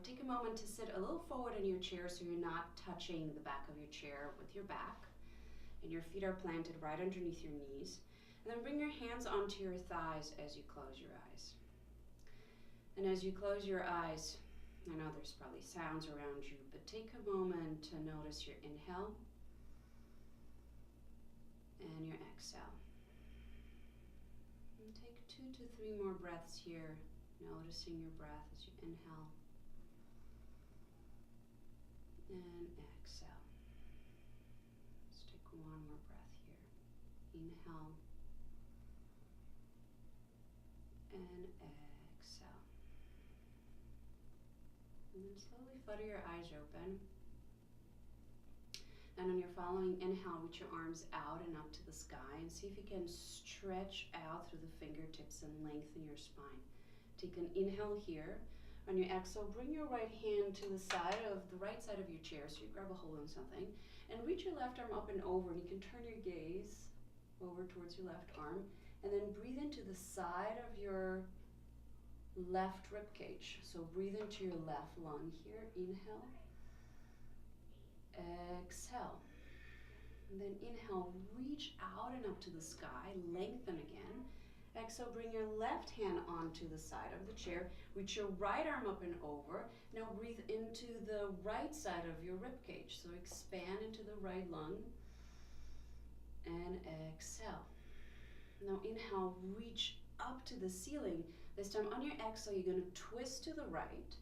take a moment to sit a little forward in your chair so you're not touching the back of your chair with your back, and your feet are planted right underneath your knees. And then bring your hands onto your thighs as you close your eyes. And as you close your eyes, I know there's probably sounds around you, but take a moment to notice your inhale and your exhale. And take 2 to 3 more breaths here, noticing your breath as you inhale and exhale. Let's take 1 more breath here. Inhale and exhale. And then slowly flutter your eyes open. And on your following inhale, reach your arms out and up to the sky and see if you can stretch out through the fingertips and lengthen your spine. Take an inhale here. On your exhale, bring your right hand to the right side of your chair, so you grab a hold on something, and reach your left arm up and over, and you can turn your gaze over towards your left arm, and then breathe into the side of your left rib cage. So breathe into your left lung here. Inhale. Exhale. And then inhale, reach out and up to the sky, lengthen again. Exhale, bring your left hand onto the side of the chair, reach your right arm up and over. Now breathe into the right side of your rib cage. So expand into the right lung and exhale. Now inhale, reach up to the ceiling. This time on your exhale, you're going to twist to the right.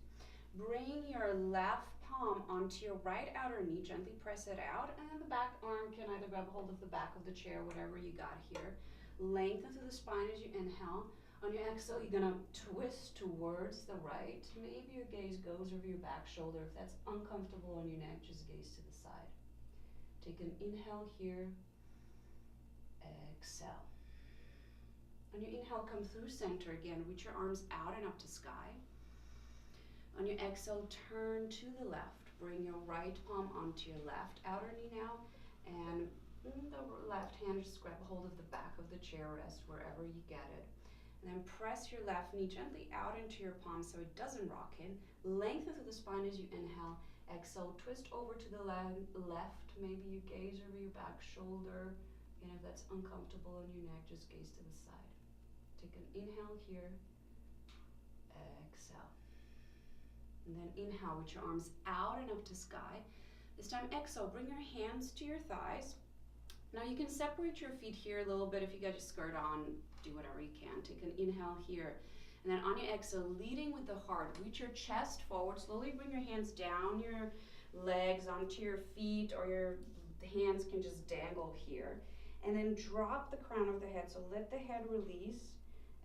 Bring your left palm onto your right outer knee, gently press it out, and then the back arm can either grab hold of the back of the chair, whatever you got here. Lengthen through the spine as you inhale. On your exhale, you're going to twist towards the right. Maybe your gaze goes over your back shoulder. If that's uncomfortable on your neck, just gaze to the side. Take an inhale here. Exhale. On your inhale, come through center again. Reach your arms out and up to sky. On your exhale, turn to the left. Bring your right palm onto your left outer knee now, and the left hand, just grab a hold of the back of the chair, rest wherever you get it. And then press your left knee gently out into your palm so it doesn't rock in. Lengthen through the spine as you inhale. Exhale, twist over to the left. Maybe you gaze over your back shoulder. And if that's uncomfortable on your neck, just gaze to the side. Take an inhale here. Exhale. And then inhale with your arms out and up to sky. This time exhale, bring your hands to your thighs. Now you can separate your feet here a little bit. If you got your skirt on, do whatever you can. Take an inhale here. And then on your exhale, leading with the heart, reach your chest forward. Slowly bring your hands down your legs onto your feet, or your hands can just dangle here. And then drop the crown of the head. So let the head release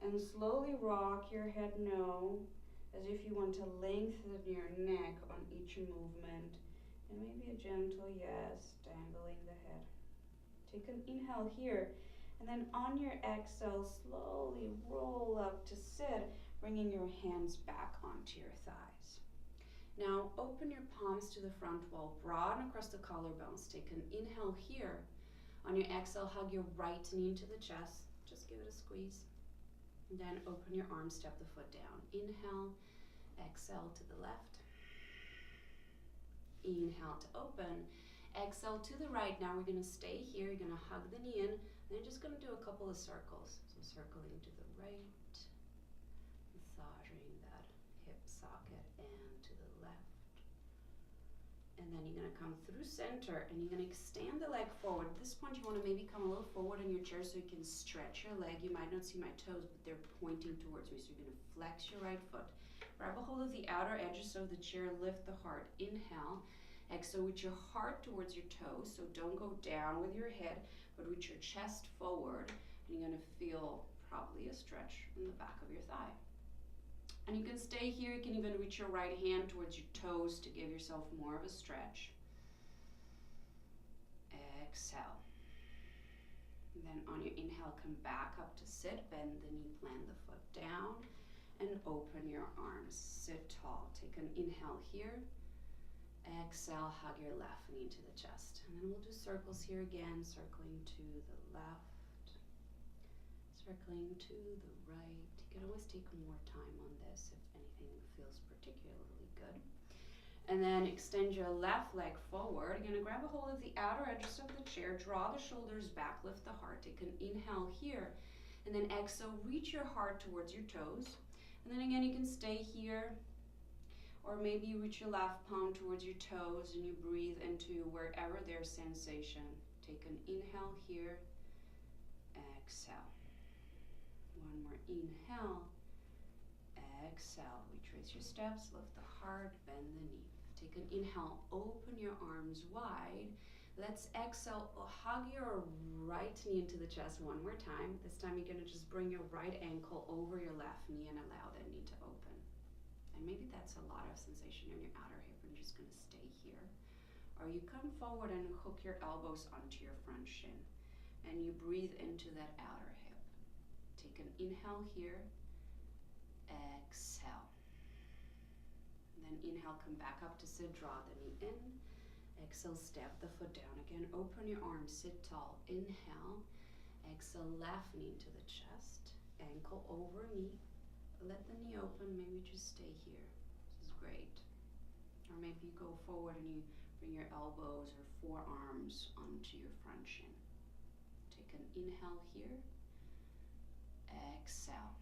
and slowly rock your head no, as if you want to lengthen your neck on each movement. And maybe a gentle yes, dangling the head. Take an inhale here, and then on your exhale, slowly roll up to sit, bringing your hands back onto your thighs. Now open your palms to the front wall, broaden across the collarbones. Take an inhale here. On your exhale, hug your right knee into the chest. Just give it a squeeze. And then open your arms, step the foot down. Inhale, exhale to the left. Inhale to open. Exhale to the right. Now we're going to stay here. You're going to hug the knee in. And you're just going to do a couple of circles. So circling to the right, massaging that hip socket, and to the left. And then you're going to come through center, and you're going to extend the leg forward. At this point, you want to maybe come a little forward in your chair so you can stretch your leg. You might not see my toes, but they're pointing towards me. So you're going to flex your right foot. Grab a hold of the outer edges of the chair. Lift the heart. Inhale. Exhale with your heart towards your toes, so don't go down with your head, but reach your chest forward, and you're going to feel probably a stretch in the back of your thigh. And you can stay here. You can even reach your right hand towards your toes to give yourself more of a stretch. Exhale. And then on your inhale, come back up to sit, bend the knee, plant the foot down, and open your arms. Sit tall. Take an inhale here. Exhale, hug your left knee to the chest. And then we'll do circles here again, circling to the left, circling to the right. You can always take more time on this if anything feels feels particularly good. And then extend your left leg forward. You're gonna grab a hold of the outer edges of the chair, draw the shoulders back, lift the heart. Take an inhale here, and then exhale, reach your heart towards your toes. And then again, you can stay here, or maybe you reach your left palm towards your toes and you breathe into wherever there's sensation. Take an inhale here, exhale. One more inhale, exhale. Retrace your steps, lift the heart, bend the knee. Take an inhale, open your arms wide. Let's exhale, hug your right knee into the chest one more time. This time you're gonna just bring your right ankle over your left knee and allow that knee to open. And maybe that's a lot of sensation in your outer hip and you're just gonna stay here. Or you come forward and hook your elbows onto your front shin and you breathe into that outer hip. Take an inhale here, exhale. And then inhale, come back up to sit, draw the knee in. Exhale, step the foot down. Again, open your arms, sit tall. Inhale, exhale, left knee to the chest, ankle over knee. Let the knee open, maybe just stay here. This is great. Or maybe you go forward and you bring your elbows or forearms onto your front shin. Take an inhale here, exhale.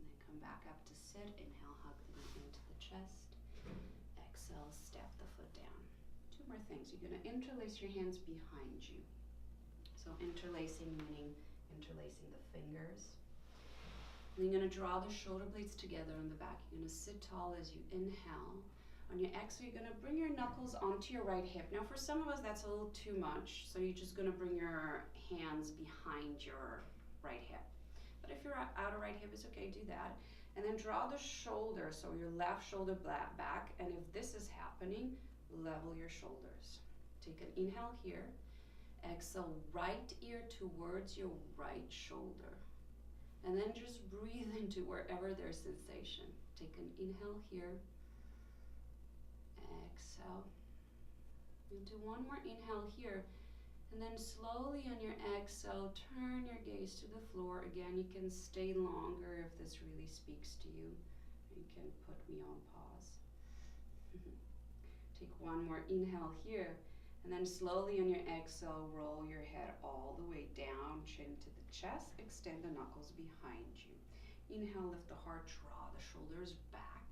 And then come back up to sit. Inhale, hug the knee into the chest. Exhale, step the foot down. Two more things. You're going to interlace your hands behind you. So interlacing meaning interlacing the fingers. And you're going to draw the shoulder blades together on the back. You're going to sit tall as you inhale. On your exhale, you're going to bring your knuckles onto your right hip. Now for some of us that's a little too much, so you're just going to bring your hands behind your right hip. But if your outer right hip is okay, do that. And then draw the shoulder, so your left shoulder back, and if this is happening, level your shoulders. Take an inhale here, exhale, right ear towards your right shoulder. And then just breathe into wherever there's sensation. Take an inhale here, exhale. And do one more inhale here. And then slowly on your exhale, turn your gaze to the floor. Again, you can stay longer if this really speaks to you. You can put me on pause. Take one more inhale here. And then slowly on your exhale, roll your head all the way down, chin to the chest. Extend the knuckles behind you. Inhale, lift the heart, draw the shoulders back.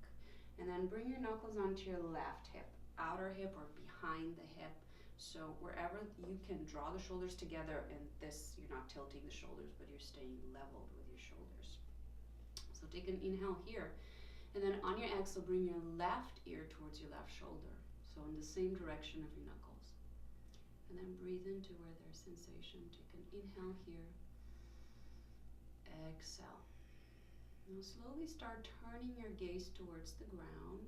And then bring your knuckles onto your left hip, outer hip or behind the hip. So wherever you can draw the shoulders together, and this, you're not tilting the shoulders, but you're staying leveled with your shoulders. So take an inhale here, and then on your exhale, bring your left ear towards your left shoulder. So in the same direction of your knuckles. And then breathe into where there's sensation. Take an inhale here, exhale. Now slowly start turning your gaze towards the ground.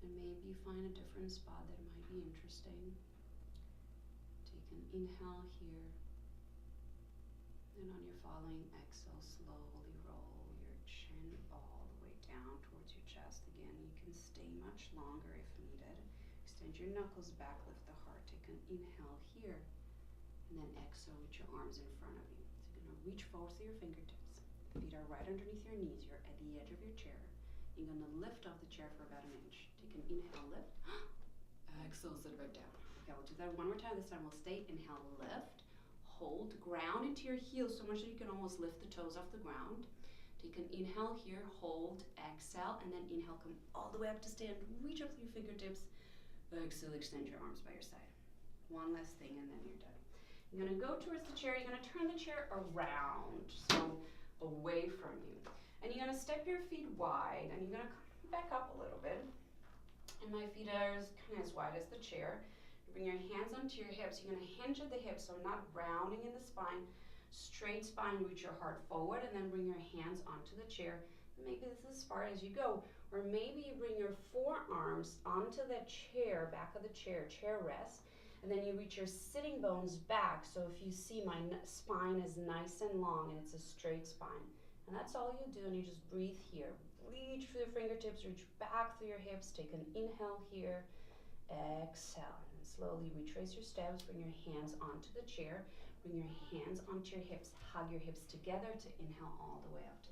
And maybe find a different spot that might be interesting. Take an inhale here. And on your following exhale, slowly roll your chin all the way down towards your chest. Again, you can stay much longer if needed. Extend your knuckles back, lift the heart. Take an inhale here. And then exhale with your arms in front of you. So you're going to reach forward through your fingertips. Feet are right underneath your knees. You're at the edge of your chair. You're going to lift off the chair for about an inch. Take an inhale, lift. Exhale, sit right down. Okay, we'll do that one more time. This time we'll stay. Inhale, lift. Hold, ground into your heels so much that you can almost lift the toes off the ground. Take an inhale here, hold, exhale, and then inhale, come all the way up to stand. Reach up through your fingertips. Exhale, extend your arms by your side. One last thing and then you're done. You're going to go towards the chair. You're going to turn the chair around, so away from you. And you're going to step your feet wide, and you're going to come back up a little bit. And my feet are kind of as wide as the chair. You bring your hands onto your hips. You're going to hinge at the hips, so not rounding in the spine. Straight spine, reach your heart forward, and then bring your hands onto the chair. Maybe this is as far as you go. Or maybe you bring your forearms onto the chair, back of the chair rest. And then you reach your sitting bones back. So if you see, my spine is nice and long, and it's a straight spine. And that's all you do, and you just breathe here. Reach for your fingertips, reach back through your hips. Take an inhale here, exhale. And slowly retrace your steps, bring your hands onto the chair, bring your hands onto your hips, hug your hips together to inhale all the way up to